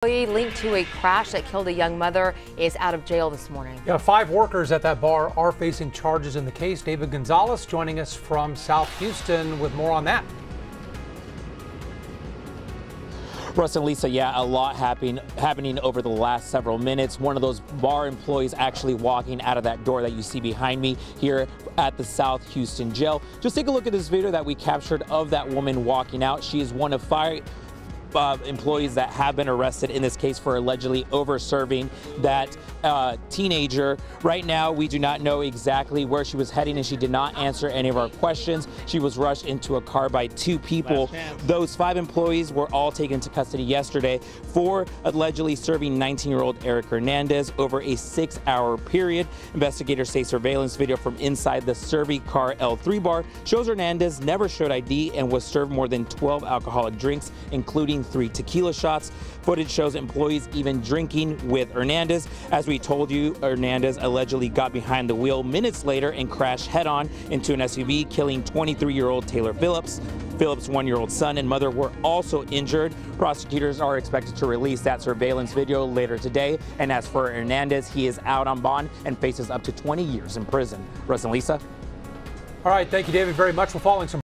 Linked to a crash that killed a young mother is out of jail this morning. Yeah, 5 workers at that bar are facing charges in the case. David Gonzalez joining us from South Houston with more on that. Russ and Lisa, yeah, a lot happening over the last several minutes. One of those bar employees actually walking out of that door that you see behind me here at the South Houston jail. Just take a look at this video that we captured of that woman walking out. She is one of 5 employees that have been arrested in this case for allegedly over-serving that teenager. Right now, we do not know exactly where she was heading, and she did not answer any of our questions. She was rushed into a car by 2 people. Those 5 employees were all taken into custody yesterday for allegedly serving 19-year-old Erick Hernandez over a 6-hour period. Investigators say surveillance video from inside the Servi Car L3 bar shows Hernandez never showed ID and was served more than 12 alcoholic drinks, including 3 tequila shots. Footage shows employees even drinking with Hernandez. As we told you, Hernandez allegedly got behind the wheel minutes later and crashed head-on into an SUV, killing 23-year-old Taylor Phillips. Phillips' 1-year-old son and mother were also injured. Prosecutors are expected to release that surveillance video later today. And as for Hernandez, he is out on bond and faces up to 20 years in prison. Russ and Lisa. All right, thank you, David, very much for following some